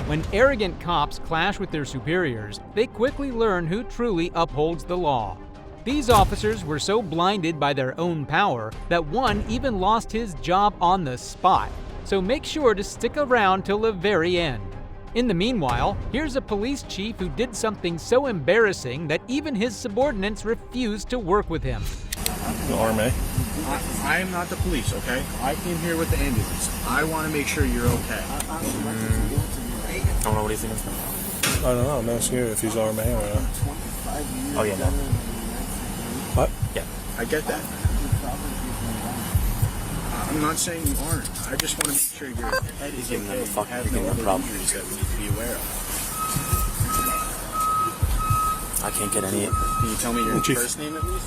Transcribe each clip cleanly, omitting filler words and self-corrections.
When arrogant cops clash with their superiors, they quickly learn who truly upholds the law. These officers were so blinded by their own power that one even lost his job on the spot. So make sure to stick around till the very end. In the meanwhile, here's a police chief who did something so embarrassing that even his subordinates refused to work with him. RMA. I am not the police, okay? I came here with the ambulance. I want to make sure you're okay. I don't know what he's thinking. I don't know. I'm asking you if he's RMA or not. Oh, yeah, no. What? Yeah. I get that. I'm not saying you aren't. I just want to make sure your head is okay. You have no other injuries that we need to be aware of. I can't get any. Can you tell me your first name at least?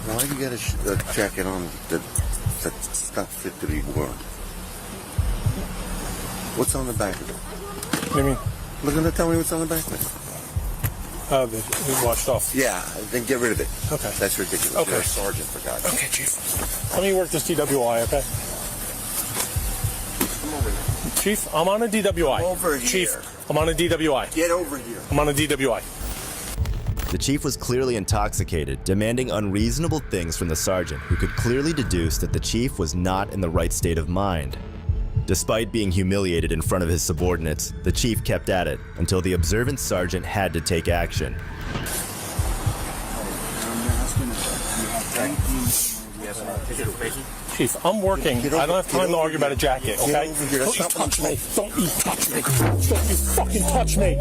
Why do you get a jacket on that's not fit to be worn? What's on the back of it? What do you mean? Look at it, tell me what's on the back of it. It's washed off. Yeah, then get rid of it. Okay. That's ridiculous. Okay. You're a sergeant, for God's sake. Okay, Chief. Let me work this DWI, okay? Come over here. Chief, I'm on a DWI. Come over here. Chief, I'm on a DWI. Get over here. I'm on a DWI. The chief was clearly intoxicated, demanding unreasonable things from the sergeant, who could clearly deduce that the chief was not in the right state of mind. Despite being humiliated in front of his subordinates, the chief kept at it until the observant sergeant had to take action. Chief, I'm working. I don't have time to argue about a jacket, okay? Don't you touch me. Don't you touch me. Don't you fucking touch me.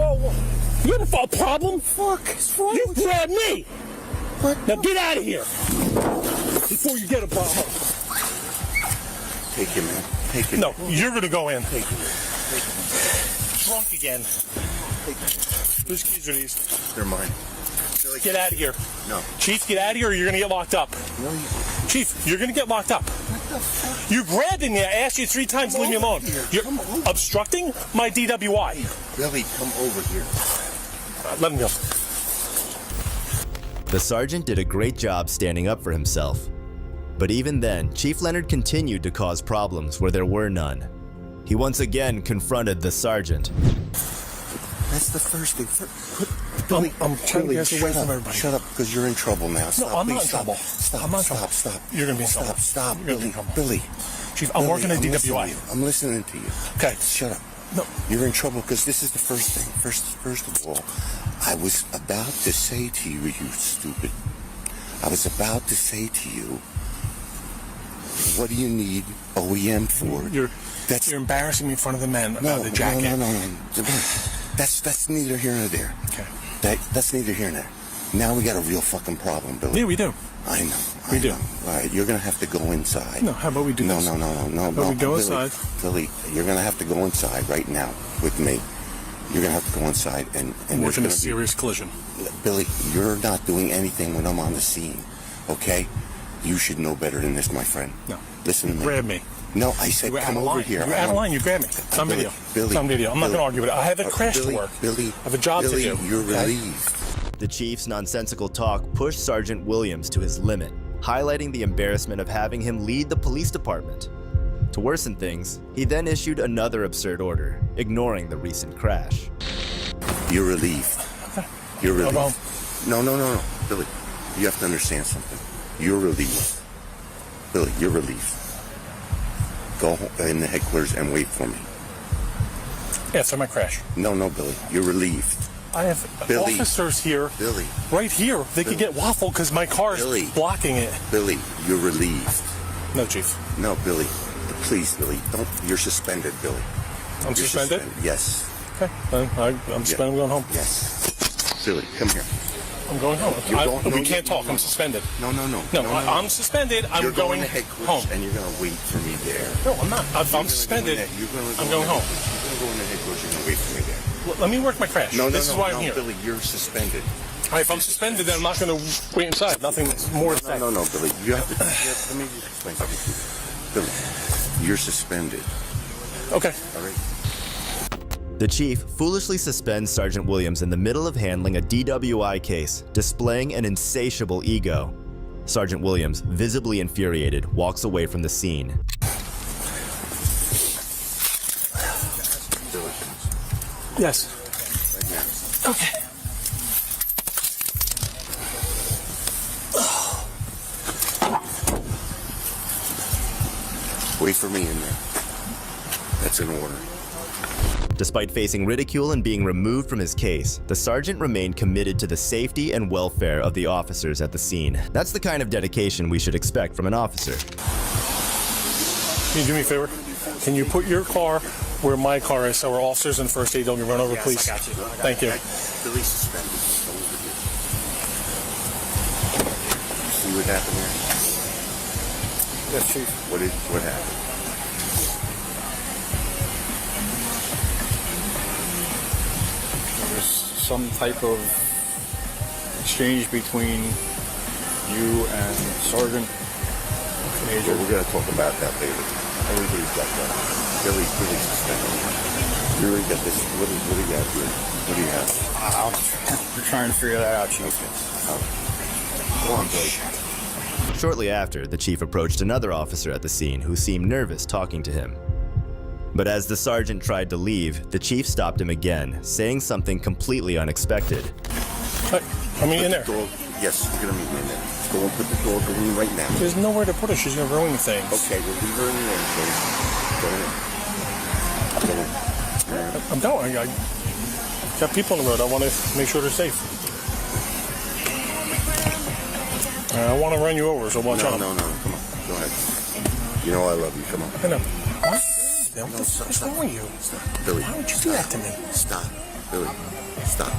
You have a problem? Fuck. You grabbed me. What? Now get out of here before you get a problem. Take him, man. Take him. No, you're going to go in. Take him. Drunk again. Whose keys are these? They're mine. Get out of here. No. Chief, get out of here or you're going to get locked up. No, Chief, you're going to get locked up. What the fuck? You grabbed me. I asked you 3 times to leave me alone. You're obstructing my DWI. Billy, come over here. Let him go. The sergeant did a great job standing up for himself. But even then, Chief Leonard continued to cause problems where there were none. He once again confronted the sergeant. That's the first thing. Billy, I'm trying to get away from everybody. Shut up, because you're in trouble now. Stop, No, I'm not in stop. trouble. Stop, I'm not in stop, trouble. stop. You're going to be in trouble. Stop, You're gonna be in trouble. Billy. Chief, I'm working at DWI. I'm listening to you. Okay. Shut up. No. You're in trouble because this is the first thing. First of all, I was about to say to you, you stupid. I was about to say to you, what do you need OEM for? You're embarrassing me in front of the men about the jacket. No. That's neither here nor there. Okay. That's neither here nor there. Now we got a real fucking problem, Billy. Yeah, we do. I know. We do. All right, you're gonna have to go inside. No, how about we do this? No. How about we go inside? Billy, you're gonna have to go inside right now with me. You're gonna have to go inside and We're there's in a gonna serious collision. Billy, you're not doing anything when I'm on the scene, okay? You should know better than this, my friend. No. Listen to me. Grab me. No, I said You were come out of over line. here. You were out of line. You grabbed me. It's on video. Billy. It's on video. I'm not going to argue with it. I have a crash Billy, to work. Billy, I have a job to do. You're okay? relieved. The chief's nonsensical talk pushed Sergeant Williams to his limit, highlighting the embarrassment of having him lead the police department. To worsen things, he then issued another absurd order, ignoring the recent crash. You're relieved. You're relieved. Well, No. Billy, you have to understand something. You're relieved. Billy, you're relieved. Go in the headquarters and wait for me. after my crash. No, Billy. You're relieved. I have officers here. Billy. Right here. They could get waffled because my car is blocking it. Billy, you're relieved. No, Chief. No, Billy. Please, Billy. Don't. You're suspended, Billy. I'm suspended? Yes. Okay. I'm suspended. I'm going home. Yes. Billy, come here. I'm going home. We can't talk. No. I'm suspended. No. I'm suspended. I'm going to headquarters home. And you're going to wait for me there. No, I'm not. I'm suspended. I'm going home. You're going to go in the headquarters. You're going to wait for me there. Let me work my crash. This is why I'm here. Billy, you're suspended. All right, if I'm suspended, then I'm not going to wait inside. Nothing more to say. No, Billy. You have to. Let me just explain something to you. Billy, you're suspended. Okay. All right. The chief foolishly suspends Sergeant Williams in the middle of handling a DWI case, displaying an insatiable ego. Sergeant Williams, visibly infuriated, walks away from the scene. Yes. Okay. Wait for me in there. That's an order. Despite facing ridicule and being removed from his case, the sergeant remained committed to the safety and welfare of the officers at the scene. That's the kind of dedication we should expect from an officer. Can you do me a favor? Can you put your car where my car is so our officers and first aid don't get run over, please? I got you. Thank you. Billy suspended. See what happened there? Yes, Chief. What happened? There's some type of exchange between you and Sergeant Major. Well, we're going to talk about that later. Everybody's got that. Billy's suspended. You really got this. What do you got here? What do you have? We're trying to figure that out, Chief. Go on, Billy. Shortly after, the chief approached another officer at the scene who seemed nervous talking to him. But as the sergeant tried to leave, the chief stopped him again, saying something completely unexpected. Hey, I mean, in there. Yes, you're going to meet me in there. Go and put the door in right now. There's nowhere to put her. She's going to ruin things. Okay, we'll leave her in there, please. Go in. I'm going. I got people on the road. I want to make sure they're safe. I don't want to run you over, so watch out. No. Come on. Go ahead. You know I love you. Come on. I know. What? What's wrong with you? Stop. Billy. Why would you do that to me? Stop. Billy. Stop.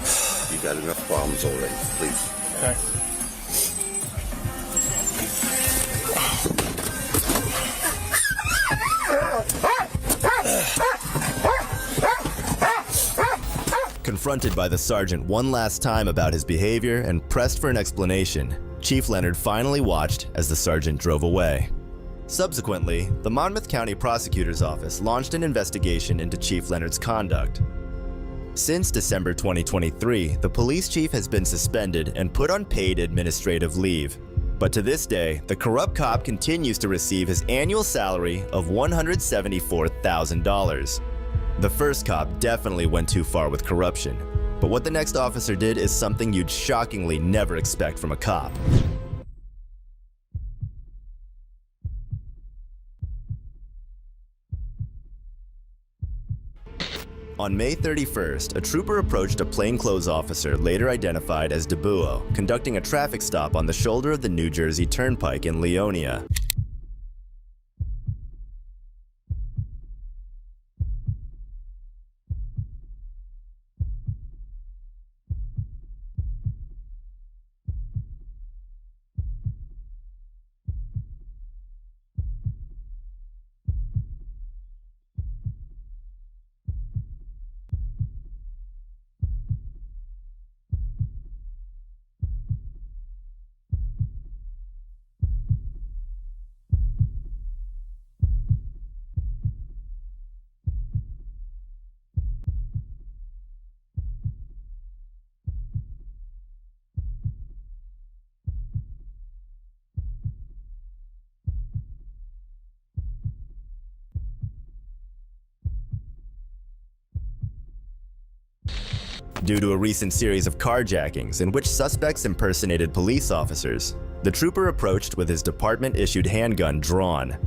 You got enough problems already. Please. Okay. Confronted by the sergeant one last time about his behavior and pressed for an explanation, Chief Leonard finally watched as the sergeant drove away. Subsequently, the Monmouth County Prosecutor's Office launched an investigation into Chief Leonard's conduct. Since December 2023, the police chief has been suspended and put on paid administrative leave. But to this day, the corrupt cop continues to receive his annual salary of $174,000. The first cop definitely went too far with corruption, but what the next officer did is something you'd shockingly never expect from a cop. On May 31st, a trooper approached a plainclothes officer later identified as DeBuo, conducting a traffic stop on the shoulder of the New Jersey Turnpike in Leonia. Due to a recent series of carjackings in which suspects impersonated police officers, the trooper approached with his department-issued handgun drawn.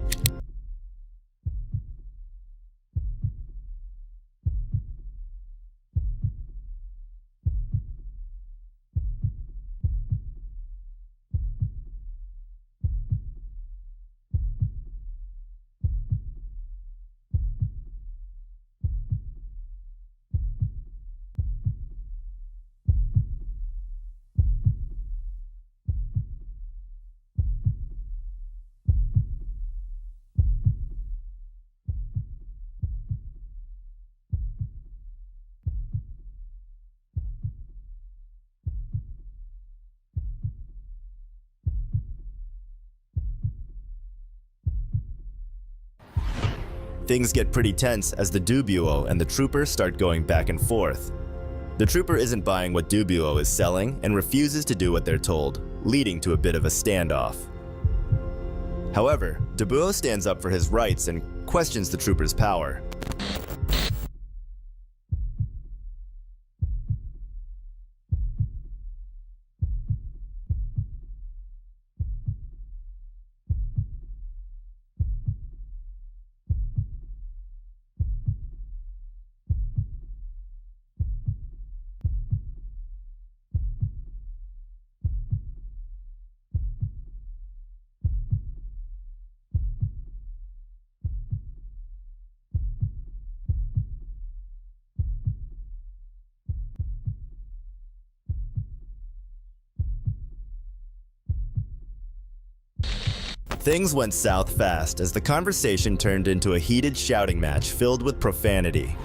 Things get pretty tense as the DeBuo and the trooper start going back and forth. The trooper isn't buying what Dubuo is selling and refuses to do what they're told, leading to a bit of a standoff. However, Dubuo stands up for his rights and questions the trooper's power. Things went south fast as the conversation turned into a heated shouting match filled with profanity.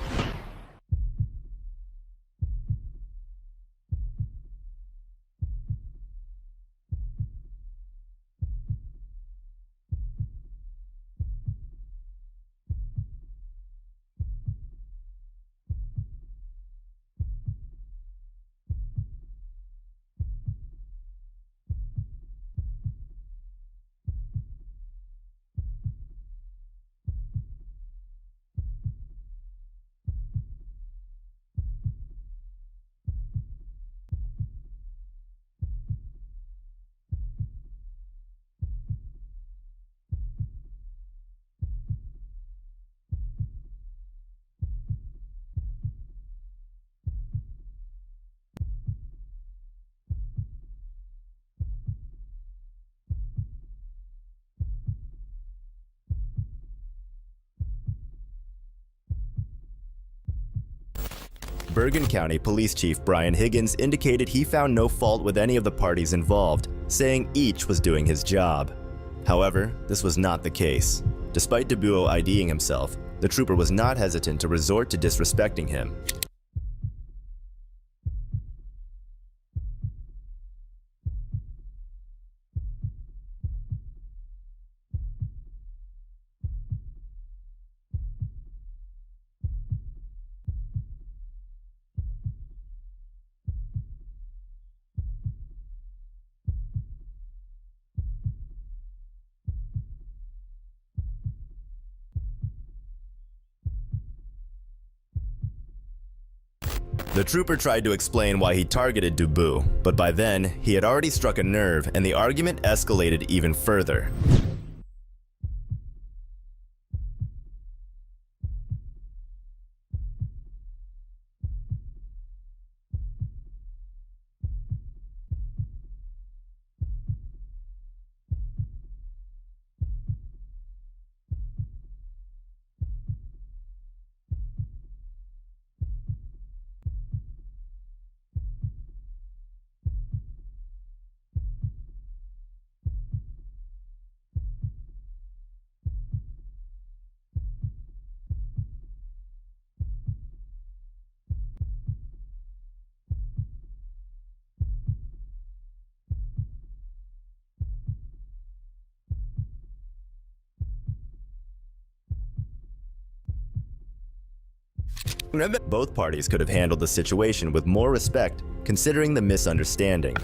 Bergen County Police Chief Brian Higgins indicated he found no fault with any of the parties involved, saying each was doing his job. However, this was not the case. Despite Dubuo IDing himself, the trooper was not hesitant to resort to disrespecting him. The trooper tried to explain why he targeted Dubu, but by then, he had already struck a nerve and the argument escalated even further. Both parties could have handled the situation with more respect, considering the misunderstanding.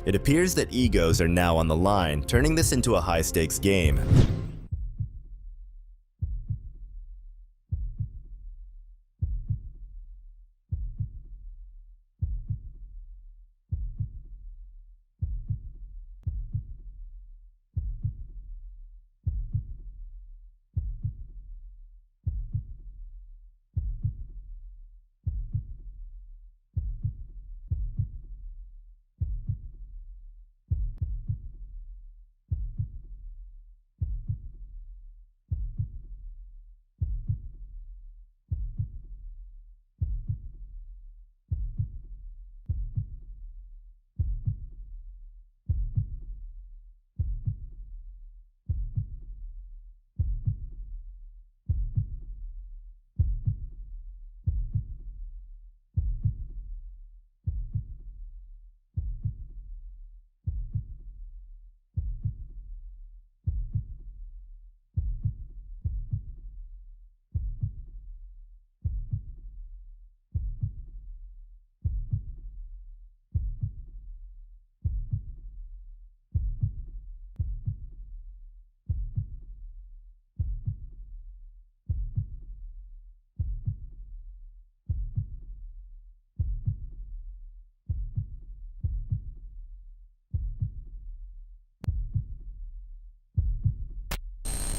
It appears that egos are now on the line, turning this into a high-stakes game.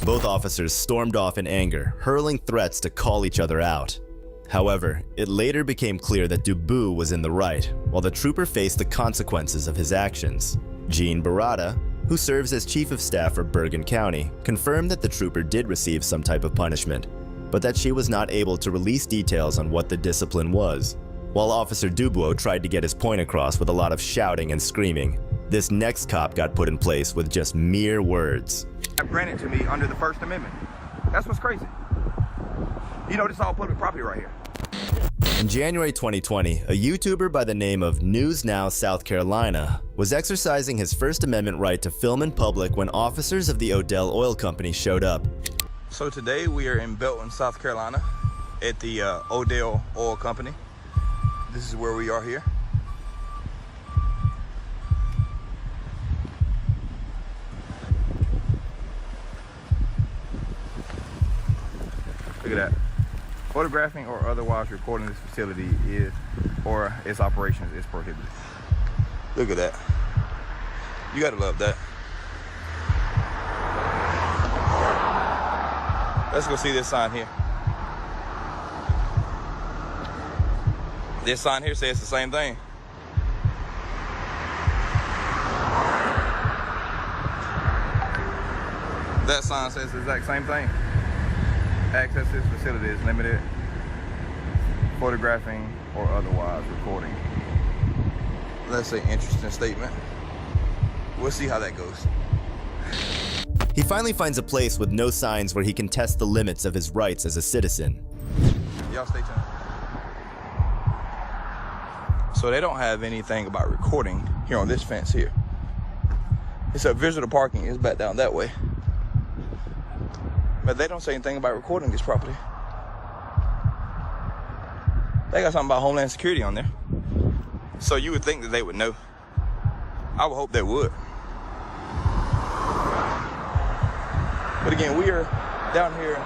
Both officers stormed off in anger, hurling threats to call each other out. However, it later became clear that Dubois was in the right, while the trooper faced the consequences of his actions. Jean Barada, who serves as Chief of Staff for Bergen County, confirmed that the trooper did receive some type of punishment, but that she was not able to release details on what the discipline was. While Officer Dubois tried to get his point across with a lot of shouting and screaming, this next cop got put in place with just mere words. Granted to me under the First Amendment. That's what's crazy. You know, this is all public property right here. In January 2020, a YouTuber by the name of News Now South Carolina was exercising his First Amendment right to film in public when officers of the Odell Oil Company showed up. So today we are in Belton, South Carolina at the Odell Oil Company. This is where we are here. Look at that. Photographing or otherwise recording this facility is, or its operations is prohibited. Look at that. You gotta love that. Let's go see this sign here. This sign here says the same thing. That sign says the exact same thing. Access to this facility is limited. Photographing or otherwise recording. That's an interesting statement. We'll see how that goes. He finally finds a place with no signs where he can test the limits of his rights as a citizen. Y'all stay tuned. So they don't have anything about recording here on this fence here. It's a visitor parking. It's back down that way. But they don't say anything about recording this property. They got something about Homeland Security on there. So you would think that they would know. I would hope they would. But again, we are down here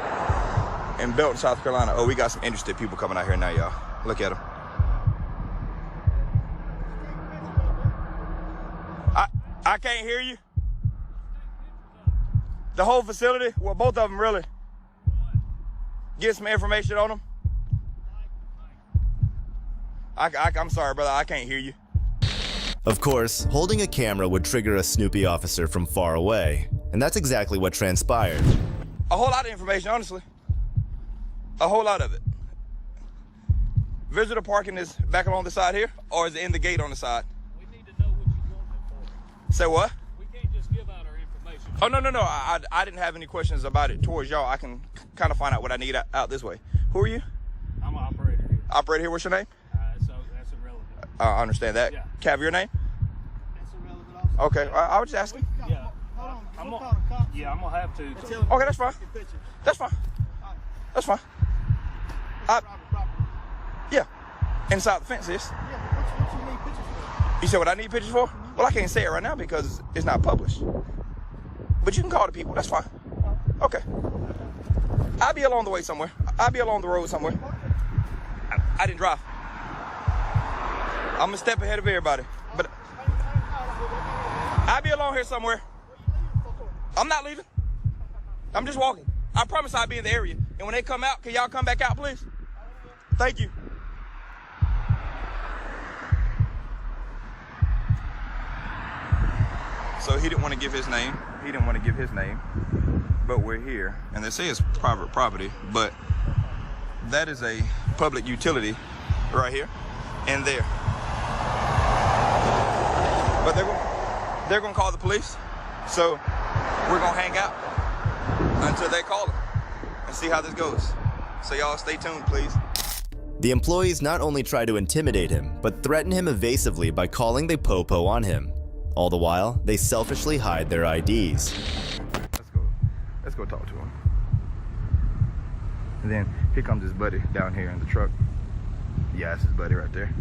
in Belton, South Carolina. Oh, we got some interested people coming out here now, y'all. Look at them. I can't hear you. The whole facility? Well, both of them really. Get some information on them. I'm sorry, brother, I can't hear you. Of course, holding a camera would trigger a Snoopy officer from far away, and that's exactly what transpired. A whole lot of information, honestly. A whole lot of it. Visitor parking is back along the side here, or is it in the gate on the side? We need to know what you're going there for. Say what? We can't just give out our information. Oh, no. I didn't have any questions about it towards y'all. I can kind of find out what I need out this way. Who are you? I'm an operator here. Operator here, what's your name? So that's irrelevant. I understand that. Yeah. Cav, your name? That's irrelevant also. Okay, I was just asking. Yeah. Hold on. I'm We'll gonna, call the cops. yeah, I'm gonna have to. Okay, that's fine. That's fine. That's fine. Yeah. Inside the fence is. Yeah, what you need pictures for? You said what I need pictures for? Well, I can't say it right now because it's not published. But you can call the people. That's fine. Okay. I'll be along the way somewhere. I'll be along the road somewhere. I didn't drive. I'm a step ahead of everybody. But I'll be along here somewhere. I'm not leaving. I'm just walking. I promise I'll be in the area. And when they come out, can y'all come back out, please? Thank you. So he didn't want to give his name. But we're here. And they say it's private property, but that is a public utility right here and there. But they're going to call the police. So we're going to hang out until they call them and see how this goes. So y'all stay tuned, please. The employees not only try to intimidate him, but threaten him evasively by calling the popo on him. All the while, they selfishly hide their IDs. Let's go talk to him. And then here comes his buddy down here in the truck. Yeah, that's his buddy right there.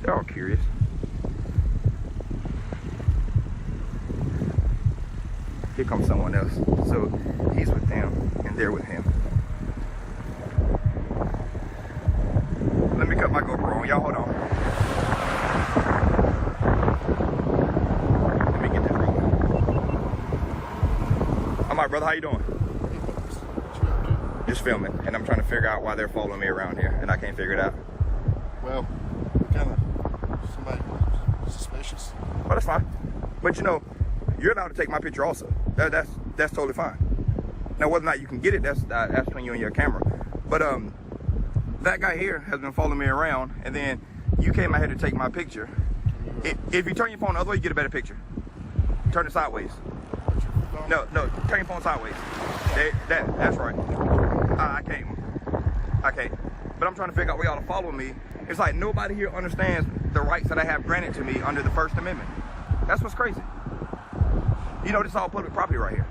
They're all curious. Here comes someone else. So he's with them and they're with him. Let me cut my GoPro on. Y'all hold on. Let me get this rolling. All right, brother, how you doing? Just filming, and I'm trying to figure out why they're following me around here, and I can't figure it out. Well, kind of somebody suspicious. Well, that's fine. But you know, you're allowed to take my picture also. That's totally fine. Now, whether or not you can get it, that's between you and your camera. But that guy here has been following me around, and then you came out here to take my picture. If you turn your phone the other way, you get a better picture. Turn it sideways. No, turn your phone sideways. That's right. I can't. But I'm trying to figure out why y'all are following me. It's like nobody here understands the rights that I have granted to me under the First Amendment. That's what's crazy. You know, this is all public property right here.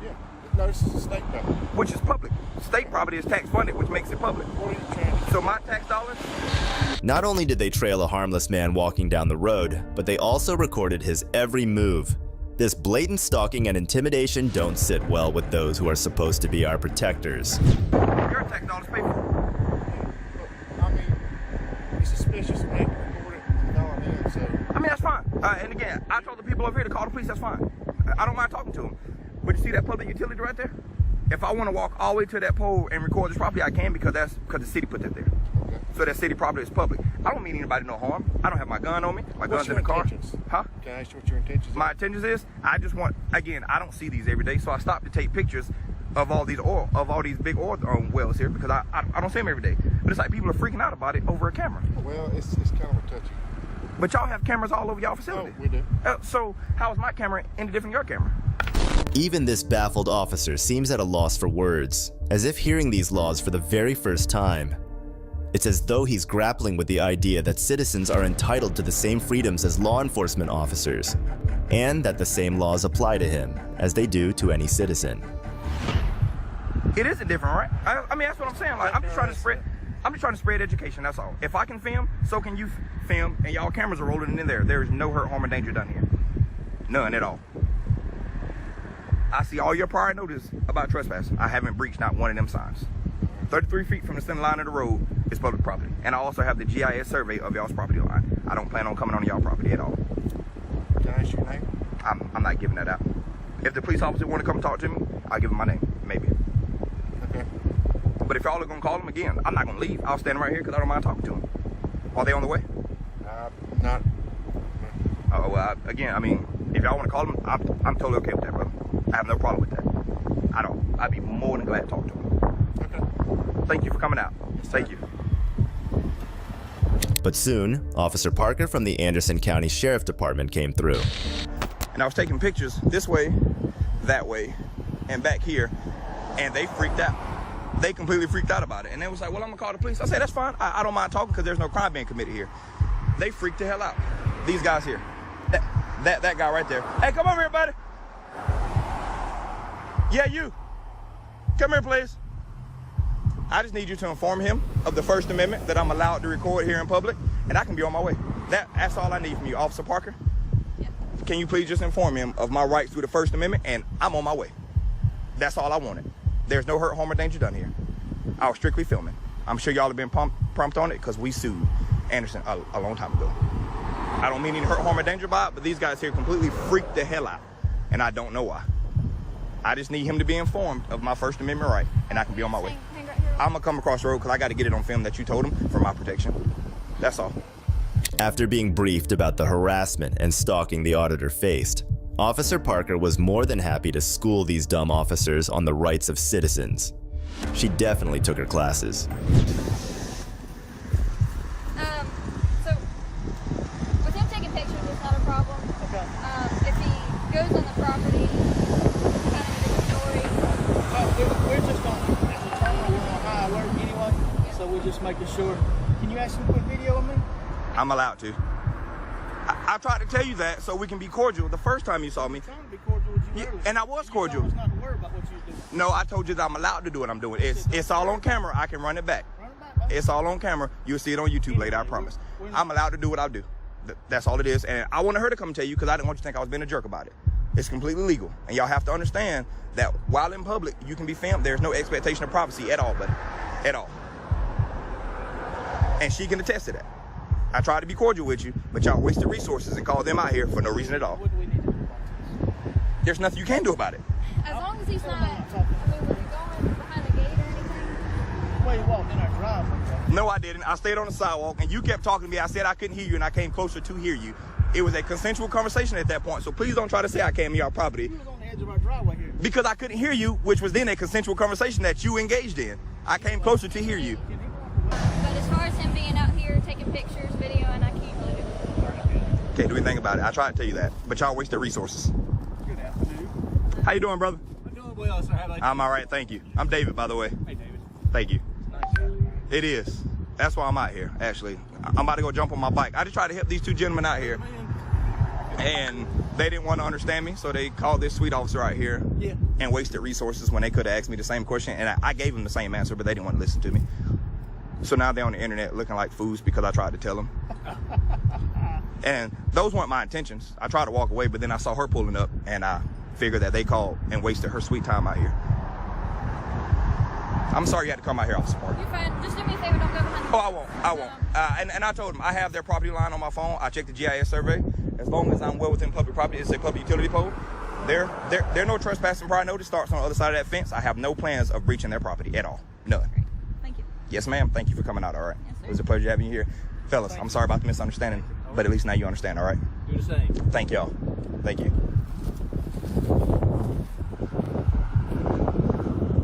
Yeah. No, this is state property. Which is public. State property is tax funded, which makes it public. What are you trying to do? So my tax dollars? Not only did they trail a harmless man walking down the road, but they also recorded his every move. This blatant stalking and intimidation don't sit well with those who are supposed to be our protectors. Your tax dollars pay for it. I mean, he's suspicious and they record it and all him, so. I mean, that's fine. And again, I told the people over here to call the police, that's fine. I don't mind talking to them. But you see that public utility right there? If I want to walk all the way to that pole and record this property, I can because the city put that there. Okay. So that city property is public. I don't mean anybody no harm. I don't have my gun on me. My gun's in the car. Huh? Can I ask you what your intentions are? My intentions is, I just want, again, I don't see these every day, so I stopped to take pictures of all these big oil wells here because I don't see them every day. But it's like people are freaking out about it over a camera. Well, it's kind of a touchy. But y'all have cameras all over y'all facility. Oh, we do. So how is my camera any different than your camera? Even this baffled officer seems at a loss for words, as if hearing these laws for the very first time. It's as though he's grappling with the idea that citizens are entitled to the same freedoms as law enforcement officers, and that the same laws apply to him, as they do to any citizen. It isn't different, right? I mean, that's what I'm saying. Like, I'm just trying to spread education, that's all. If I can film, so can you film, and y'all cameras are rolling in there. There is no hurt, harm, or danger done here. None at all. I see all your prior notice about trespassing. I haven't breached not one of them signs. 33 feet from the center line of the road is public property. And I also have the GIS survey of y'all's property line. I don't plan on coming on y'all property at all. Can I ask your name? I'm not giving that out. If the police officer want to come talk to me, I'll give him my name, maybe. Okay. But if y'all are going to call him again, I'm not going to leave. I'll stand right here because I don't mind talking to him. Are they on the way? Not. Oh, well, again, I mean, if y'all want to call him, I'm totally okay with that, brother. I have no problem with that. I'd be more than glad to talk to him. Okay. Thank you for coming out. Thank you. But soon, Officer Parker from the Anderson County Sheriff Department came through. And I was taking pictures this way, that way, and back here, and they freaked out. They completely freaked out about it. And they was like, well, I'm gonna call the police. I said, that's fine. I don't mind talking because there's no crime being committed here. They freaked the hell out. These guys here. That guy right there. Hey, come over here, buddy. Yeah, you. Come here, please. I just need you to inform him of the First Amendment that I'm allowed to record here in public, and I can be on my way. That's all I need from you, Officer Parker. Yeah. Can you please just inform him of my rights through the First Amendment, and I'm on my way. That's all I wanted. There's no hurt, harm, or danger done here. I was strictly filming. I'm sure y'all have been prompt on it because we sued Anderson a long time ago. I don't mean any hurt, harm, or danger by it, but these guys here completely freaked the hell out, and I don't know why. I just need him to be informed of my First Amendment right, and I can be on my way. Hang right here. I'm gonna come across the road because I got to get it on film that you told him for my protection. That's all. After being briefed about the harassment and stalking the auditor faced, Officer Parker was more than happy to school these dumb officers on the rights of citizens. She definitely took her classes. So with him taking pictures, it's not a problem. Okay. If he goes on the property, kind of a different story. We're just on, as a terminal, we're on high alert anyway, so we're just making sure. Can you actually put video of me? I'm allowed to. I tried to tell you that so we can be cordial the first time you saw me. I'm trying to be cordial with you Yeah, earlier. and I was cordial. You told us not to worry about what you're doing. No, I told you that I'm allowed to do what I'm doing. It's all on camera. I can run it back. Run it back, baby. It's all on camera. You'll see it on YouTube later, I promise. I'm allowed to do what I do. That's all it is. And I wanted her to come tell you because I didn't want you to think I was being a jerk about it. It's completely legal. And y'all have to understand that while in public, you can be filmed. There's no expectation of privacy at all, buddy. At all. And she can attest to that. I tried to be cordial with you, but y'all wasted resources and called them out here for no reason at all. What do we need to do about this? There's nothing you can do about it. As long as he's not, I mean, was he going behind the gate or anything? Well, you walked in our driveway. No, I didn't. I stayed on the sidewalk, and you kept talking to me. I said I couldn't hear you, and I came closer to hear you. It was a consensual conversation at that point, so please don't try to say I came to your property. You was on the edge of our driveway here. Because I couldn't hear you, which was then a consensual conversation that you engaged in. I came closer to hear you. Can he walk away? But as far as him being out here taking pictures, video, and I can't really do it. Can't do anything about it. I tried to tell you that, but y'all wasted resources. Good afternoon. How you doing, brother? I'm doing well, sir. How about you? I'm all right, thank you. I'm David, by the way. Hey, David. Thank you. Nice to have you. It is. That's why I'm out here, actually. I'm about to go jump on my bike. I just tried to help these two gentlemen out here, and they didn't want to understand me, so they called this sweet officer out here Yeah. and wasted resources when they could have asked me the same question, and I gave them the same answer, but they didn't want to listen to me. So now they're on the internet looking like fools because I tried to tell them. And those weren't my intentions. I tried to walk away, but then I saw her pulling up, and I figured that they called and wasted her sweet time out here. I'm sorry you had to come out here, Officer Parker. You're fine. Just do me a favor, don't go behind the Oh, I won't. And I told them, I have their property line on my phone. I checked the GIS survey. As long as I'm well within public property, it's a public utility pole. There no trespassing prior notice starts on the other side of that fence. I have no plans of breaching their property at all. None. Thank you. Yes, ma'am. Thank you for coming out, all right? Yes, sir. It was a pleasure having you here. Fellas, I'm sorry about the misunderstanding, but at least now you understand, all right? Do the same. Thank y'all. Thank you.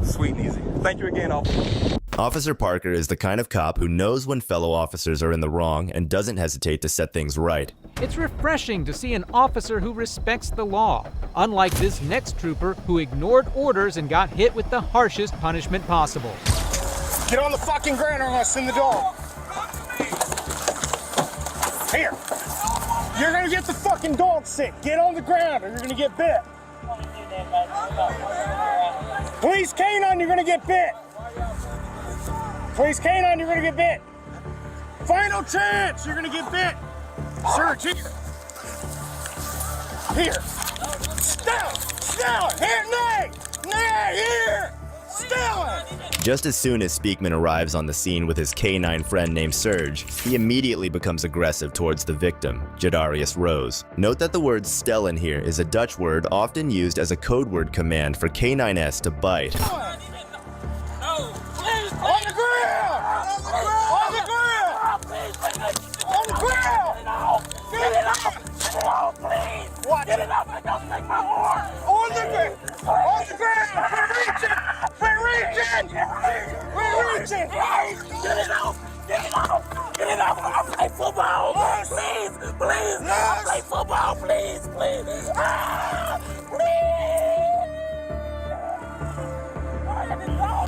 Sweet and easy. Thank you again, officer. Officer Parker is the kind of cop who knows when fellow officers are in the wrong and doesn't hesitate to set things right. It's refreshing to see an officer who respects the law, unlike this next trooper who ignored orders and got hit with the harshest punishment possible. Get on the fucking ground or I'm gonna send the dog. Here. You're gonna get the fucking dog sick. Get on the ground or you're gonna get bit. Police canine, you're gonna get bit. Police canine, you're gonna get bit. Final chance, you're gonna get bit. Search here. Here. Still. Here, nay, here. Still. Just as soon as Speakman arrives on the scene with his canine friend named Serge, he immediately becomes aggressive towards the victim, Jadarius Rose. Note that the word Stellen here is a Dutch word often used as a code word command for K9S to bite. On the ground! On the ground! On the ground! Get it up! Please! What? Get it up! I don't take my horse! On the ground! On the ground! We're reaching! We're reaching! Get it out! Get it out! Get it out! I'll play football! Please! Please! I'll play football! Please! Please!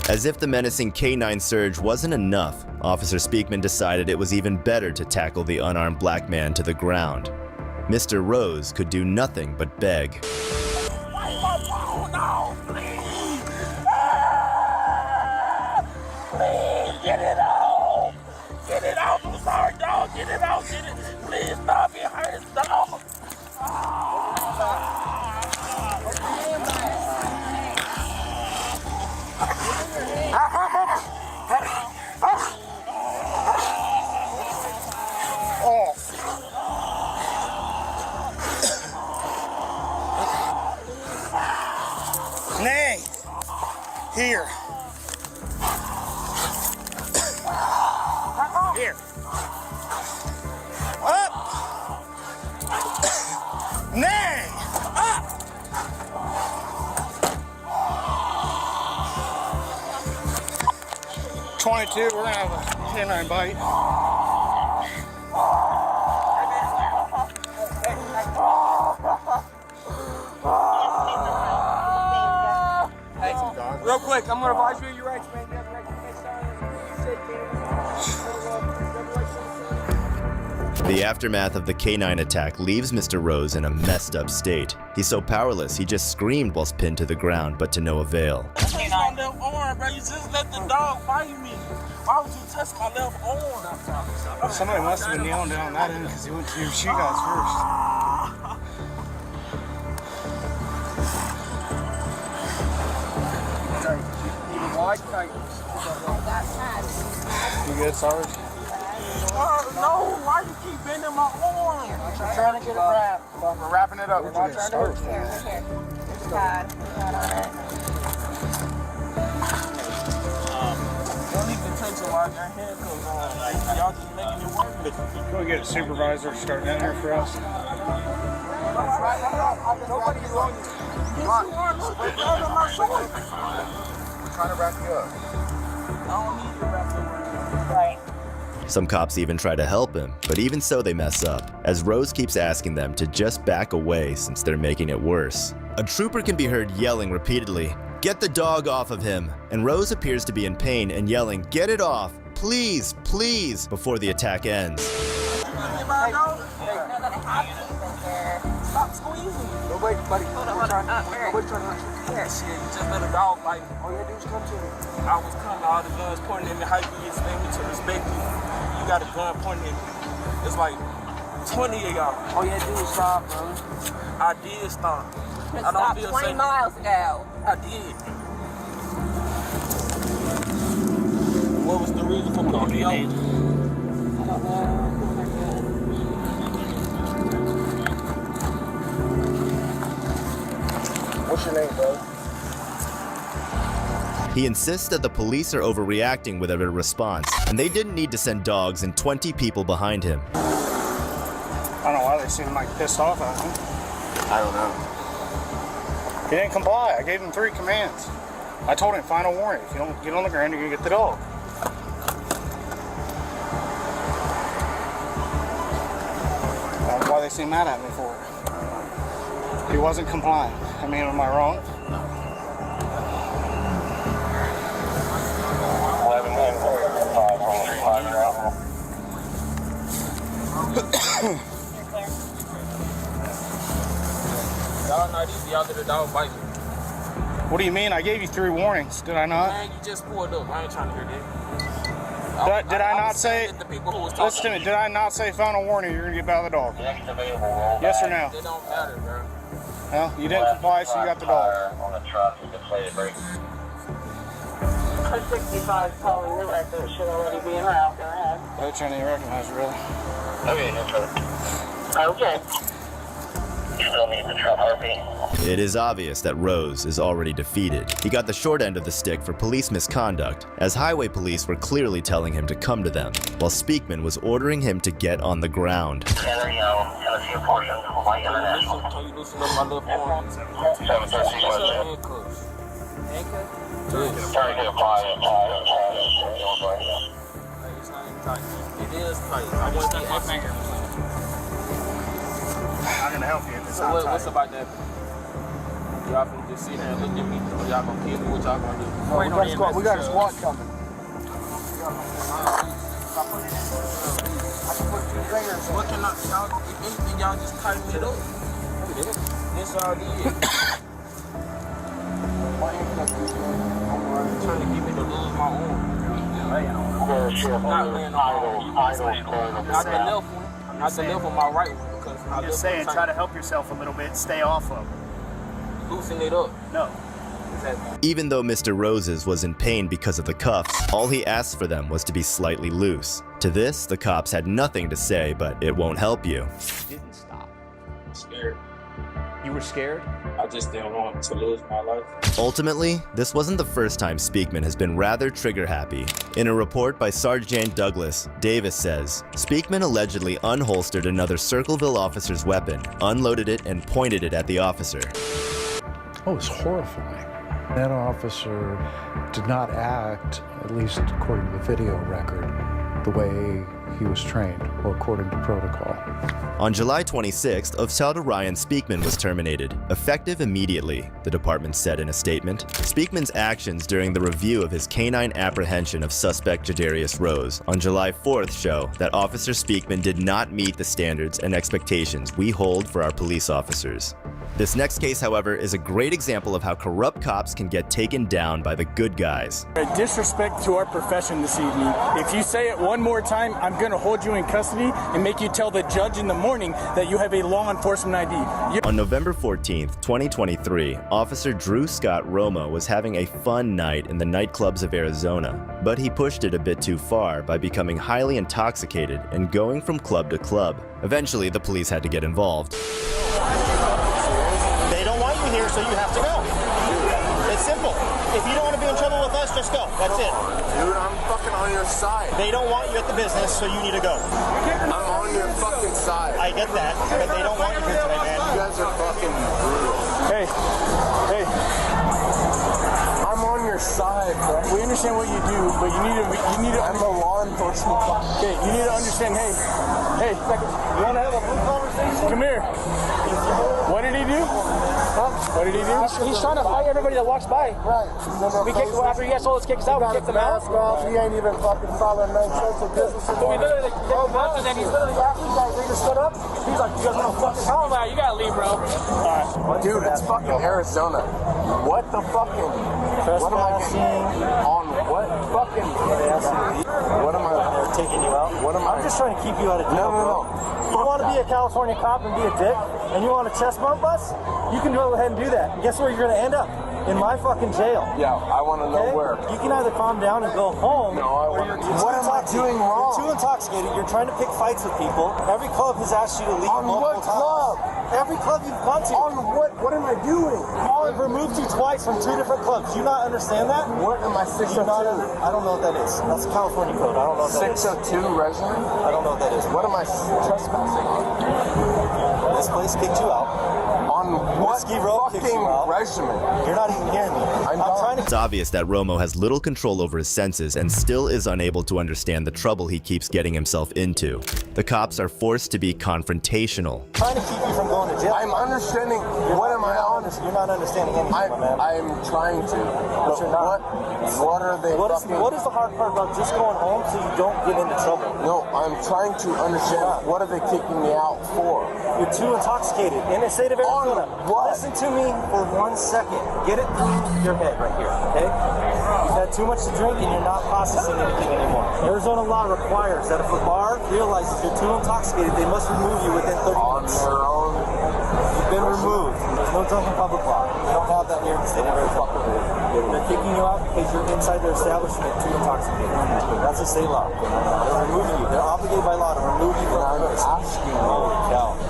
As if the menacing K9 Surge wasn't enough, Officer Speakman decided it was even better to tackle the unarmed black man to the ground. Mr. Rose could do nothing but beg. No, please! Please! Nay. Here. Here. Up. Nay. Up. 22, we're gonna have a canine bite. Real quick, I'm gonna advise you of your rights, man. The aftermath of the canine attack leaves Mr. Rose in a messed up state. He's so powerless, he just screamed whilst pinned to the ground, but to no avail. Touch my left arm, bro. You just let the dog bite me. Why would you touch my left arm? Somebody must have been kneeling down that end because he went to your shoe guys first. You good, Sarge? No, why you keep bending my arm? I'm trying to get it wrapped. We're wrapping it up. We're not trying to hurt you. Here. Don't even touch it while your handcuffs on. Y'all just making it work. Can we get a supervisor starting in here for us? Nobody's on you. Get your arm up and out of my shoulder. We're trying to wrap you up. I don't need to wrap the around. Right. Some cops even try to help him, but even so they mess up, as Rose keeps asking them to just back away since they're making it worse. A trooper can be heard yelling repeatedly, "Get the dog off of him!" And Rose appears to be in pain and yelling, "Get it off! Please, please!" before the attack ends. Stop squeezing. No, wait, buddy. Hold on. Nobody's trying to hurt you. Yeah, shit, you just let a dog bite me. All you gotta do is come to me. I was coming, all the guns pointing at me, how you expect me to respect you? You got a gun pointing at me. It's like 20 of y'all. All you gotta do is stop, bro. I did stop. I don't Stop feel 20 safe. miles ago. I did. What was the reason for pulling me over? What's your name, bro? He insists that the police are overreacting with their response, and they didn't need to send dogs and 20 people behind him. I don't know why they seem like pissed off at him. I don't know. He didn't comply. I gave him 3 commands. I told him, final warning. If you don't get on the ground, you're gonna get the dog. I don't know why they seem mad at me for it. He wasn't complying. I mean, am I wrong? 11 men, 5 around. Y'all not easy, y'all let a dog bite me. What do you mean? I gave you 3 warnings. Did I not? Man, you just pulled up. I ain't trying to hear that. Did I not was say? saying that the people who was talking Listen to me. Did I not say final warning? You're gonna get by the dog. Yes or no? It don't matter, bro. No, you didn't comply, so you got the dog. On the truck, you can play the brake. 65 calling the record should already be around. Go ahead. They're trying to recognize you, really. Okay, no trouble. Okay. You still need the truck, RP. It is obvious that Rose is already defeated. He got the short end of the stick for police misconduct, as highway police were clearly telling him to come to them, while Speakman was ordering him to get on the ground. Tennessee portion, Hawaii International. Can you loosen up my left arm? 713 West. Handcuffs. Sorry to apply. It is tight. I want to be extra. I'm gonna help you if it's So what's about that? Y'all can just sit there and look at me, or y'all gonna kill me? What y'all gonna do? We got a squad coming. What can I, y'all, if anything, y'all just tighten it up. That's all it is. Trying to get me to lose my arm. Not laying on my arm. Not the left one. Not the left one, my right one. Because my I'm just saying, try to help yourself a little bit. Stay off of him. loosen it up. No. Even though Mr. Roses was in pain because of the cuffs, all he asked for them was to be slightly loose. To this, the cops had nothing to say, but it won't help you. Didn't stop. I'm scared. You were scared? I just didn't want to lose my life. Ultimately, this wasn't the first time Speakman has been rather trigger-happy. In a report by Sergeant Douglas, Davis says, Speakman allegedly unholstered another Circleville officer's weapon, unloaded it, and pointed it at the officer. Oh, it was horrifying. That officer did not act, at least according to the video record, the way he was trained or according to protocol. On July 26th, Officer Ryan Speakman was terminated, effective immediately, the department said in a statement. Speakman's actions during the review of his canine apprehension of suspect Jadarius Rose on July 4th show that Officer Speakman did not meet the standards and expectations we hold for our police officers. This next case, however, is a great example of how corrupt cops can get taken down by the good guys. A disrespect to our profession this evening. If you say it one more time, I'm going to hold you in custody and make you tell the judge in the morning that you have a law enforcement ID. On November 14th, 2023, Officer Drew Scott Romo was having a fun night in the nightclubs of Arizona, but he pushed it a bit too far by becoming highly intoxicated and going from club to club. Eventually, the police had to get involved. They don't want you here, so you have to go. It's simple. If you don't want to be in trouble with us, just go. That's it. Dude, I'm fucking on your side. They don't want you at the business, so you need to go. I'm on your fucking side. I get that, but they don't want you here today, man. You guys are fucking brutal. Hey. I'm on your side, bro. We understand what you do, but you need to. I'm a law enforcement. Okay, you need to understand. Hey, you want to have a full conversation? Come here. What did he do? What did he do? He's trying to fight everybody that walks by. Right. We kicked him after you guys told us to kick us out. We kicked him out. He ain't even fucking following no social distancing. So we literally kicked him out, and then he's literally after you guys. They just stood up. He's like, you guys want to fucking call him out? You gotta leave, bro. Dude, it's fucking Arizona. What the fucking? What am I getting on? What fucking? What am I? They're taking you out. What am I? I'm just trying to keep you out of jail. No. You want to be a California cop and be a dick, and you want to chest bump us? You can go ahead and do that. And guess where you're going to end up? In my fucking jail. Yeah, I want to know where. You can either calm down and go home. No, I want to. What am I doing wrong? You're too intoxicated. You're trying to pick fights with people. Every club has asked you to leave multiple times. Club? Every club you've gone to. On what? What am I doing? I've removed you twice from 2 different clubs. Do you not understand that? What am I 602? I don't know what that is. That's a California code. I don't know what that is. 602 resident? I don't know what that is. What am I trespassing on? This place kicked you out. On what fucking regimen? You're not even hearing me. I'm trying to. It's obvious that Romo has little control over his senses and still is unable to understand the trouble he keeps getting himself into. The cops are forced to be confrontational. Trying to keep you from going to jail. I'm understanding. What am I on? You're not understanding anything, my man. I'm trying to. But you're not. What are they fucking... What is the hard part about just going home so you don't get into trouble? No, I'm trying to understand. What are they kicking me out for? You're too intoxicated. In the state of Arizona. What? Listen to me for 1 second. Get it through your head right here, okay? You've had too much to drink and you're not processing anything anymore. Arizona law requires that if a bar realizes you're too intoxicated, they must remove you within 30 minutes. On their own? You've been removed. There's no drunken public law. We don't have that here in the state of Arizona. They're kicking you out because you're inside their establishment too intoxicated. That's a state law. They're removing you. They're obligated by law to remove you from the place. I'm asking you. No.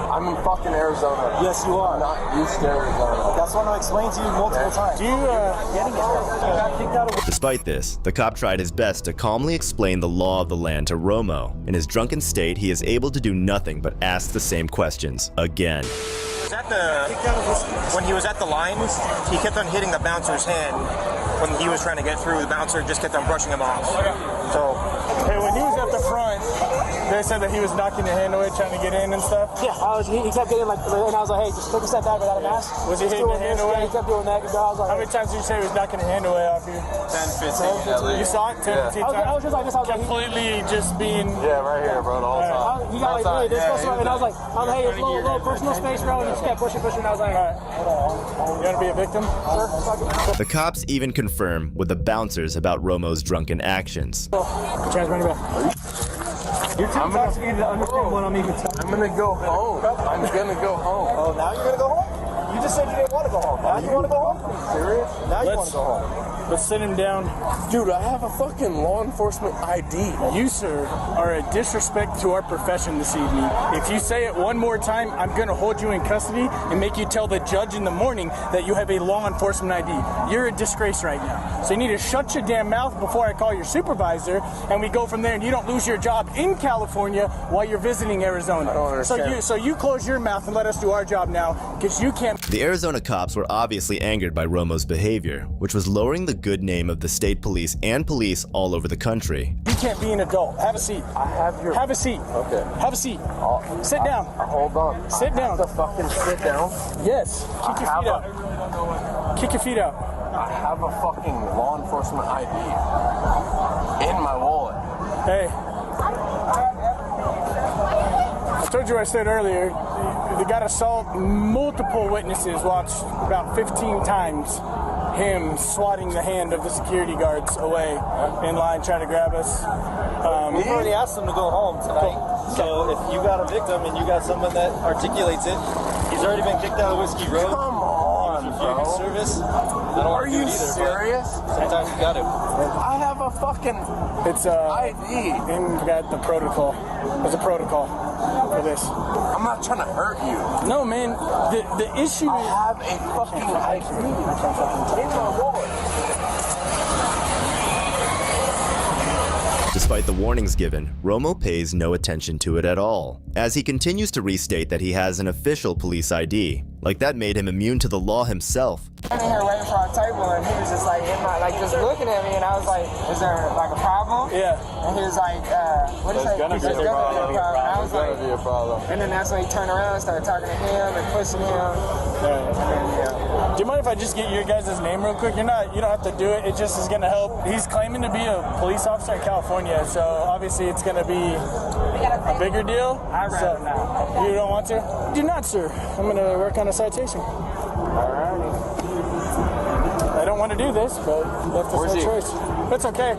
I'm in fucking Arizona. Yes, you are. I'm not used to Arizona. That's what I explained to you multiple times. You got kicked out of. Despite this, the cop tried his best to calmly explain the law of the land to Romo. In his drunken state, he is able to do nothing but ask the same questions again. When he was at the line, he kept on hitting the bouncer's hand when he was trying to get through. The bouncer just kept on brushing him off. So, hey, when he was at the front, they said that he was knocking your hand away, trying to get in and stuff. Yeah, he kept getting like, and I was like, hey, just take a step back without a mask. Was he hitting your hand away? Yeah, he kept doing that. I was like, how many times did you say he was knocking your hand away off you? 10, 15 at least. You saw it 10, 15 times? I was just like this. I was completely just being... Yeah, right here, bro, the whole time. He got like, hey, this goes and I was like, hey, it's a little personal space, bro, and he just kept pushing, and I was like, all right, you gonna be a victim? The cops even confirm with the bouncers about Romo's drunken actions. You're too intoxicated to understand what I'm even telling you. I'm gonna go home. I'm gonna go home. Oh, now you're gonna go home? You just said you didn't want to go home. Now you want to go home? Are you serious? Now you want to go home. Let's sit him down. Dude, I have a fucking law enforcement ID. You, sir, are a disrespect to our profession this evening. If you say it one more time, I'm going to hold you in custody and make you tell the judge in the morning that you have a law enforcement ID. You're a disgrace right now. So you need to shut your damn mouth before I call your supervisor, and we go from there, and you don't lose your job in California while you're visiting Arizona. I don't understand. So you close your mouth and let us do our job now, because you can't. The Arizona cops were obviously angered by Romo's behavior, which was lowering the good name of the state police and police all over the country. You can't be an adult. Have a seat. I have your... Have a seat. Okay. Have a seat. Sit down. Hold on. Sit down. To fucking sit down? Yes. Kick your feet out. Kick your feet out. I have a fucking law enforcement ID in my wallet. Hey. I told you I said earlier, they got assault. Multiple witnesses watched about 15 times him swatting the hand of the security guards away in line trying to grab us. We've already asked them to go home tonight. So if you got a victim and you got someone that articulates it, he's already been kicked out of Whiskey Road. Come on, bro. Service. I don't Are want to do you it either, serious? Sometimes you got to. I have a fucking It's ID. and we got the protocol. There's a protocol for this. I'm not trying to hurt you. No, man. The issue I is. have a fucking ID in my wallet. Despite the warnings given, Romo pays no attention to it at all, as he continues to restate that he has an official police ID, like that made him immune to the law himself. I'm in here waiting for our table, and he was just like, just looking at me, and I was like, "Is there like a problem?" Yeah. And he was like, "What do you say?" There's gonna be a problem. I was There's like, gonna be a problem. and then that's when he turned around and started talking to him and pushing him. And then, Do you mind if I just get your guys' name real quick? You don't have to do it. It just is going to help. He's claiming to be a police officer in California, so obviously it's going to be a bigger deal. I'd rather not. You don't want to? Do not, sir. I'm going to work on a citation. Alrighty. I don't want to do this, but that's no choice. That's okay.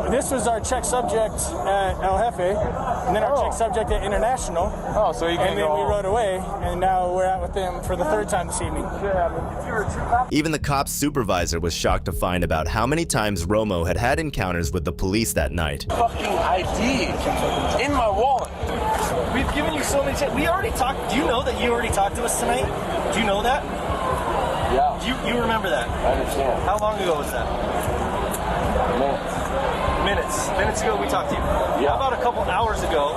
This was our check subject at El Jefe, and then our check subject at International. Oh, so you can And then we rode away, and now we're out with them for the third time this evening. Even the cop's supervisor was shocked to find about how many times Romo had had encounters with the police that night. Fucking ID in my wallet. We've given you so many chances. We already talked. Do you know that you already talked to us tonight? Do you know that? Yeah. You remember that? I understand. How long ago was that? Minutes ago we talked to you. Yeah. How about a couple hours ago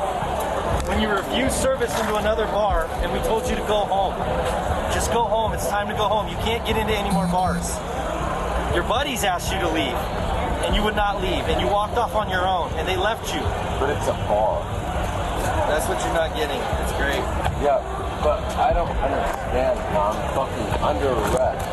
when you refused service into another bar and we told you to go home? Just go home. It's time to go home. You can't get into any more bars. Your buddies asked you to leave and you would not leave, and you walked off on your own and they left you. But it's a bar. That's what you're not getting. It's great. Yeah, but I don't understand. I'm fucking under arrest.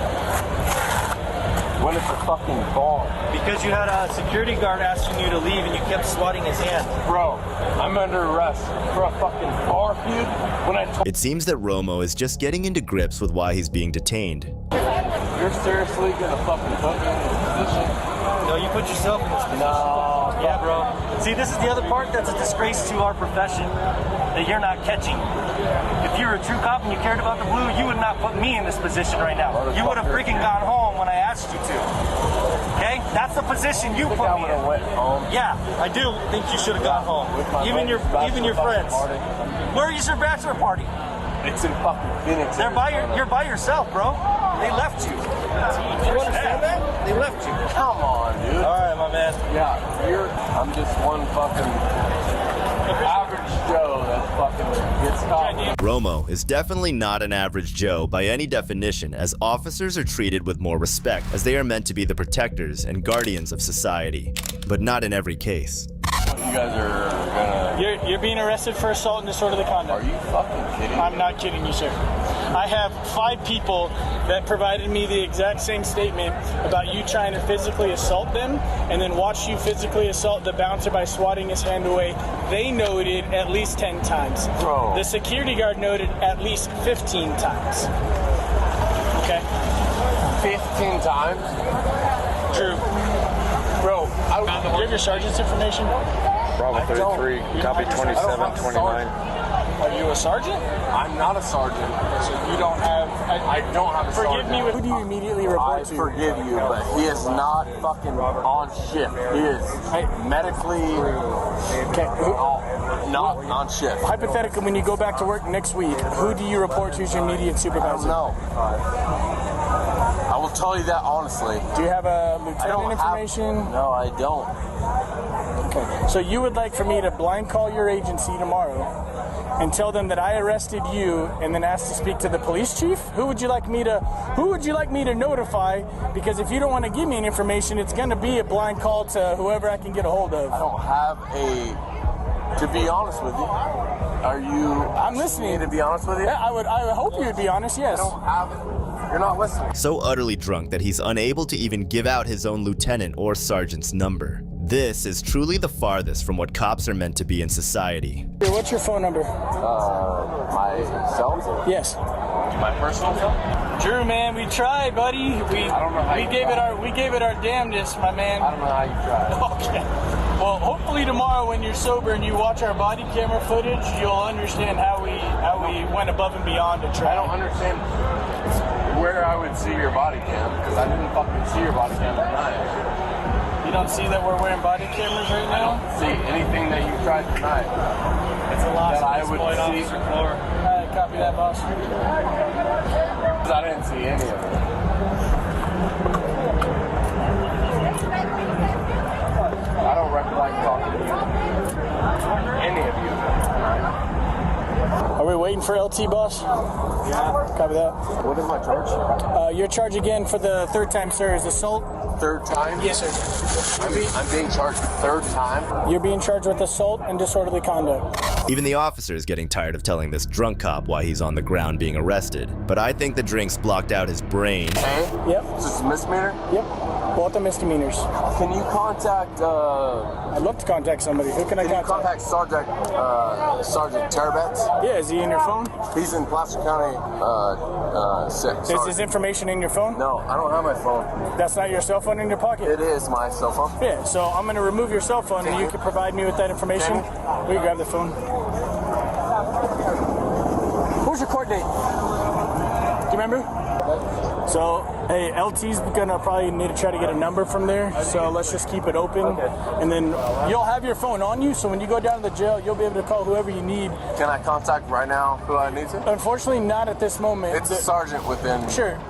When it's a fucking bar. Because you had a security guard asking you to leave and you kept swatting his hand. Bro, I'm under arrest for a fucking bar feud when I told... It seems that Romo is just getting into grips with why he's being detained. You're seriously gonna fucking put me in this position? No, you put yourself in this position. No. Yeah, bro. See, this is the other part that's a disgrace to our profession that you're not catching. If you were a true cop and you cared about the blue, you would not put me in this position right now. You would have freaking gone home when I asked you to. Okay? That's the position you put me in. Went home. Yeah, I do think you should have gone home. Even your friends. Where is your bachelor party? It's in fucking Phoenix. You're by yourself, bro. They left you. Do you understand that? They left you. Come on, dude. All right, my man. Yeah, I'm just one fucking average Joe that fucking gets caught. Romo is definitely not an average Joe by any definition, as officers are treated with more respect, as they are meant to be the protectors and guardians of society, but not in every case. You guys are gonna... You're being arrested for assault and disorderly conduct. Are you fucking kidding me? I'm not kidding you, sir. I have 5 people that provided me the exact same statement about you trying to physically assault them and then watch you physically assault the bouncer by swatting his hand away. They noted at least 10 times. Bro. The security guard noted at least 15 times. Okay? 15 times? True. Bro, you have your sergeant's information? Bravo 33, copy 2729. Are you a sergeant? I'm not a sergeant. So you don't have... I don't have a sergeant. Forgive me, who do you immediately report to? I forgive you, but he is not fucking on shift. He is medically not on shift. Hypothetically, when you go back to work next week, who do you report to as your immediate supervisor? No. I will tell you that honestly. Do you have a lieutenant information? No, I don't. Okay. So you would like for me to blind call your agency tomorrow and tell them that I arrested you and then ask to speak to the police chief? Who would you like me to notify? Because if you don't want to give me any information, it's going to be a blind call to whoever I can get a hold of. I don't have to be honest with you. Are you... I'm listening. To be honest with you? Yeah, I would hope you would be honest, yes. I don't have it. You're not listening. So utterly drunk that he's unable to even give out his own lieutenant or sergeant's number. This is truly the farthest from what cops are meant to be in society. What's your phone number? My cell phone? Yes. My personal phone? Drew, man, we tried, buddy. We gave it our damnedest, my man. I don't know how you tried. Okay. Well, hopefully tomorrow when you're sober and you watch our body camera footage, you'll understand how we went above and beyond to try. I don't understand where I would see your body cam, because I didn't fucking see your body cam tonight. You don't see that we're wearing body cameras right now? I don't see anything that you tried tonight. It's a loss that I would see. Copy that, boss. I didn't see any of it. I don't recollect talking to you. Any of you tonight. Are we waiting for LT, boss? Yeah. Copy that. What is my charge? Your charge again for the third time, sir, is assault. Third time? Yes, sir. I'm being charged third time? You're being charged with assault and disorderly conduct. Even the officer is getting tired of telling this drunk cop why he's on the ground being arrested. But I think the drinks blocked out his brain. Hey? Yep. Is this a misdemeanor? Yep. Both are misdemeanors. Can you contact, I'd love to contact somebody. Who can I contact? Sergeant Terabets? Yeah, is he in your phone? He's in Placer County, 6. Is his information in your phone? No, I don't have my phone. That's not your cell phone in your pocket? It is my cell phone. Yeah, so I'm going to remove your cell phone and you can provide me with that information. We can grab the phone. Where's your court date? Do you remember? So, hey, LT's gonna probably need to try to get a number from there, so let's just keep it open. And then you'll have your phone on you, so when you go down to the jail, you'll be able to call whoever you need. Can I contact right now who I need to? Unfortunately, not at this moment. It's a sergeant within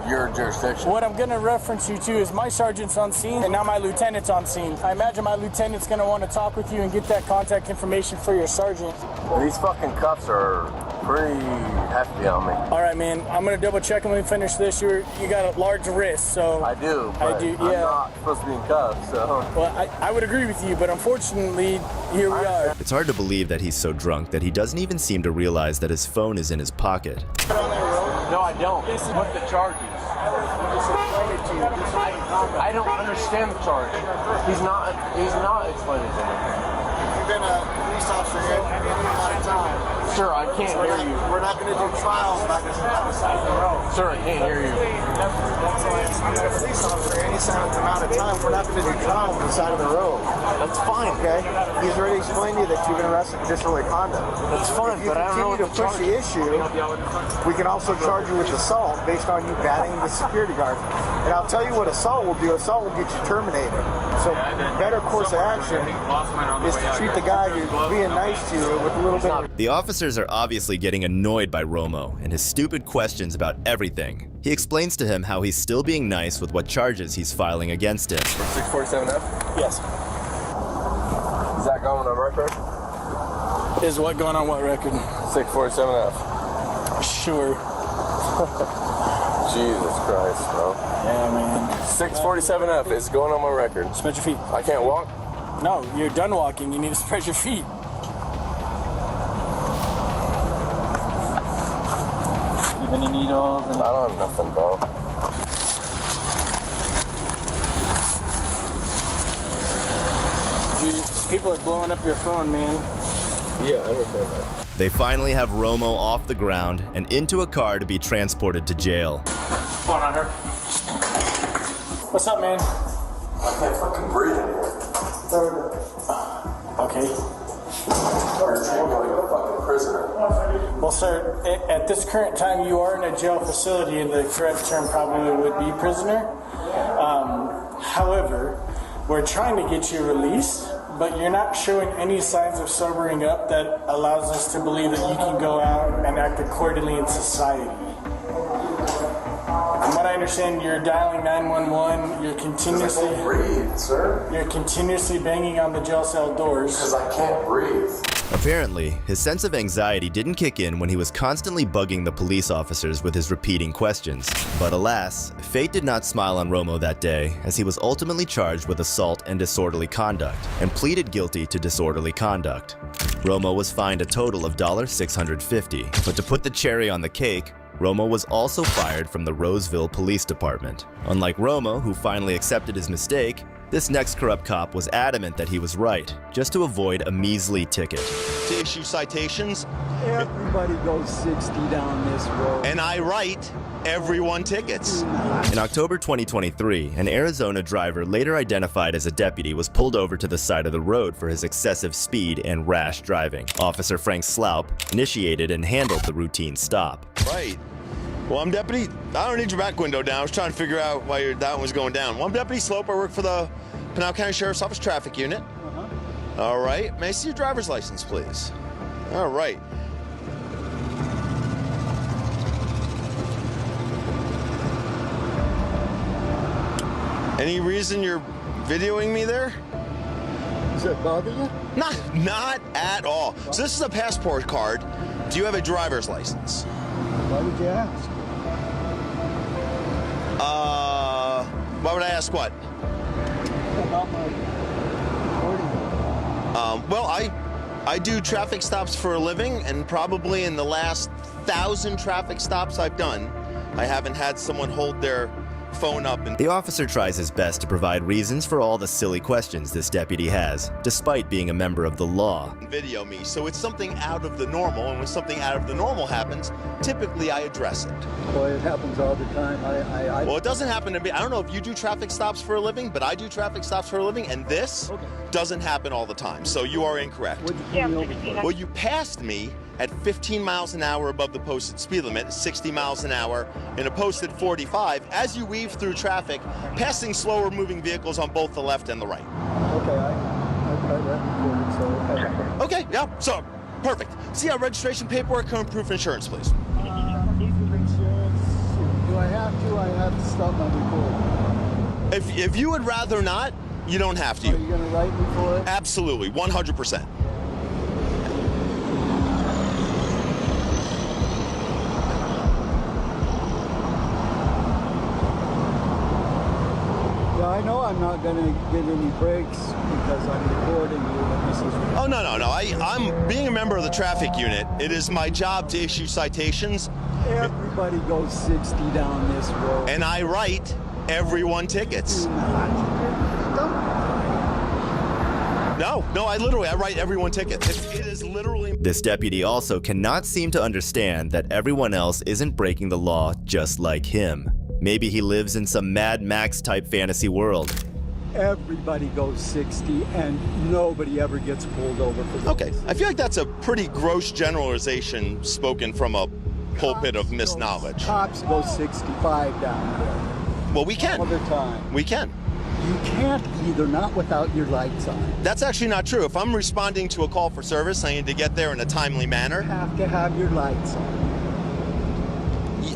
your jurisdiction. What I'm gonna reference you to is my sergeant's on scene, and now my lieutenant's on scene. I imagine my lieutenant's gonna want to talk with you and get that contact information for your sergeant. These fucking cuffs are pretty hefty on me. All right, man. I'm gonna double check when we finish this. You got a large wrist, so I do. I do. Yeah. I'm not supposed to be in cuffs, so. Well, I would agree with you, but unfortunately, here we are. It's hard to believe that he's so drunk that he doesn't even seem to realize that his phone is in his pocket. No, I don't. This is what the charge is. I don't understand the charge. He's not explaining to me. You've been a police officer here for any amount of time. Sir, I can't hear you. We're not going to do trials back on the side of the road. Sir, I can't hear you. You've been a police officer any amount of time. We're not going to do trials on the side of the road. That's fine. Okay? He's already explained to you that you've been arrested for disorderly conduct. That's fine, but I don't know what to push the issue. We can also charge you with assault based on you batting the security guard. And I'll tell you what assault will do. Assault will get you terminated. So better course of action is to treat the guy who's being nice to you with a little bit of... The officers are obviously getting annoyed by Romo and his stupid questions about everything. He explains to him how he's still being nice with what charges he's filing against him. 647F? Yes. Is that going on record? Is what going on what record? 647F. Sure. Jesus Christ, bro. Yeah, man. 647F is going on my record. Spread your feet. I can't walk? No, you're done walking. You need to spread your feet. Any needles? I don't have nothing, bro. People are blowing up your phone, man. Yeah, I understand that. They finally have Romo off the ground and into a car to be transported to jail. Come on, Hunter. What's up, man? I can't fucking breathe anymore. Okay. Well, sir, at this current time, you are in a jail facility, and the correct term probably would be prisoner. However, we're trying to get you released, but you're not showing any signs of sobering up that allows us to believe that you can go out and act accordingly in society. From what I understand, you're dialing 911. You're continuously I can't breathe, sir. You're continuously banging on the jail cell doors Because I can't breathe. Apparently, his sense of anxiety didn't kick in when he was constantly bugging the police officers with his repeating questions. But alas, fate did not smile on Romo that day, as he was ultimately charged with assault and disorderly conduct, and pleaded guilty to disorderly conduct. Romo was fined a total of $650, but to put the cherry on the cake, Romo was also fired from the Roseville Police Department. Unlike Romo, who finally accepted his mistake, this next corrupt cop was adamant that he was right, just to avoid a measly ticket. To issue citations, everybody goes 60 down this road. And I write everyone tickets. In October 2023, an Arizona driver later identified as a deputy was pulled over to the side of the road for his excessive speed and rash driving. Officer Frank Sloup initiated and handled the routine stop. Right. Well, I'm Deputy. I don't need your back window down. I was trying to figure out why that one was going down. Well, I'm Deputy Slope. I work for the Pinal County Sheriff's Office Traffic Unit. All right. May I see your driver's license, please? All right. Any reason you're videoing me there? Does that bother you? Not at all. So this is a passport card. Do you have a driver's license? Why would you ask? Why would I ask what? About my recording. Well, I do traffic stops for a living, and probably in the last 1,000 traffic stops I've done, I haven't had someone hold their phone up and... The officer tries his best to provide reasons for all the silly questions this deputy has, despite being a member of the law. Video me, so it's something out of the normal, and when something out of the normal happens, typically I address it. Boy, it happens all the time. Well, it doesn't happen to me. I don't know if you do traffic stops for a living, but I do traffic stops for a living, and this doesn't happen all the time, so you are incorrect. What'd you pull me over for? Well, you passed me at 15 miles an hour above the posted speed limit, 60 miles an hour in a posted 45, as you weave through traffic, passing slower moving vehicles on both the left and the right. Okay, I recorded, so okay, yeah, so perfect. See our registration paperwork and proof of insurance, please. Proof of insurance. Do I have to? I have to stop my recording. If you would rather not, you don't have to. Are you going to write me for it? Absolutely, 100%. I know I'm not going to get any breaks because I'm recording you. And this is oh, no. I'm being a member of the traffic unit. It is my job to issue citations. Everybody goes 60 down this road. And I write everyone tickets. No, I write everyone tickets. It is literally... This deputy also cannot seem to understand that everyone else isn't breaking the law just like him. Maybe he lives in some Mad Max type fantasy world. Everybody goes 60 and nobody ever gets pulled over for this. Okay, I feel like that's a pretty gross generalization spoken from a pulpit of misknowledge. Cops go 65 down there. Well, we can. All the time. We can. You can't either, not without your lights on. That's actually not true. If I'm responding to a call for service, I need to get there in a timely manner. You have to have your lights on.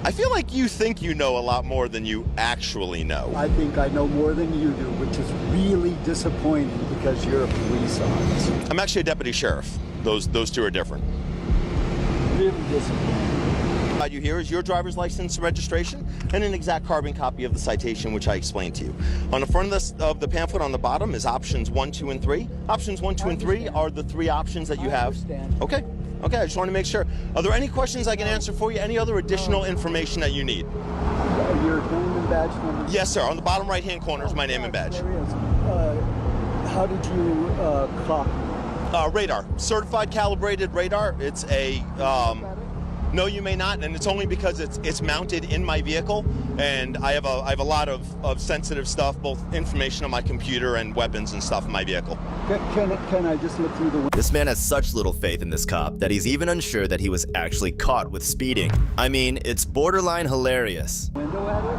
I feel like you think you know a lot more than you actually know. I think I know more than you do, which is really disappointing because you're a police officer. I'm actually a deputy sheriff. Those two are different. Really disappointing. You here is your driver's license registration and an exact carbon copy of the citation, which I explained to you. On the front of the pamphlet on the bottom is options 1, 2, and 3. Options 1, 2, and 3 are the 3 options that you have. Okay. Okay, I just want to make sure. Are there any questions I can answer for you? Any other additional information that you need? Your name and badge number? Yes, sir. On the bottom right-hand corner is my name and badge. There is. How did you clock? Radar. Certified calibrated radar. It's a... No, you may not, and it's only because it's mounted in my vehicle, and I have a lot of sensitive stuff, both information on my computer and weapons and stuff in my vehicle. Can I just look through the window? This man has such little faith in this cop that he's even unsure that he was actually caught with speeding. I mean, it's borderline hilarious. Window at it?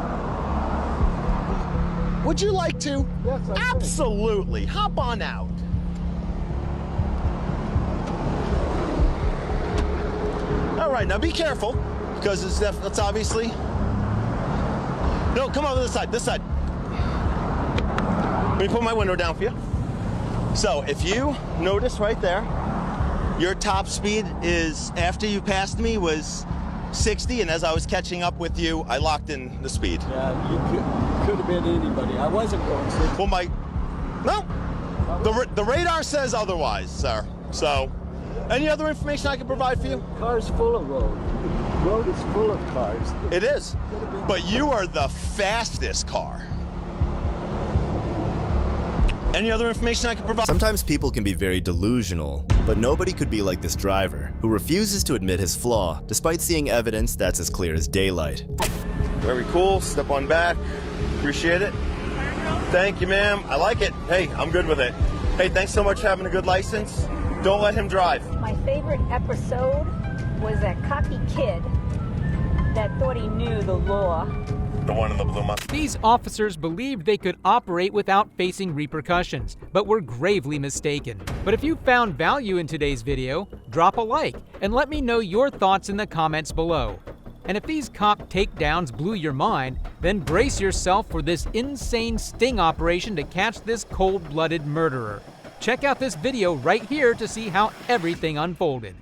Would you like to? Yes, I Absolutely. Hop on out. All right, now be careful, because it's obviously... No, come over this side, this side. Let me put my window down for you. So, if you notice right there, your top speed is, after you passed me, was 60, and as I was catching up with you, I locked in the speed. Yeah, you could have been anybody. I wasn't going 60. Well, the radar says otherwise, sir. So, any other information I can provide for you? Car's full of road. Road is full of cars. It is. But you are the fastest car. Any other information I can provide? Sometimes people can be very delusional, but nobody could be like this driver, who refuses to admit his flaw, despite seeing evidence that's as clear as daylight. Very cool. Step on back. Appreciate it. Thank you, ma'am. I like it. Hey, I'm good with it. Hey, thanks so much for having a good license. Don't let him drive. My favorite episode was that cocky kid that thought he knew the law. The one in the blue mustache. These officers believed they could operate without facing repercussions, but were gravely mistaken. But if you found value in today's video, drop a like and let me know your thoughts in the comments below. And if these cop takedowns blew your mind, then brace yourself for this insane sting operation to catch this cold-blooded murderer. Check out this video right here to see how everything unfolded.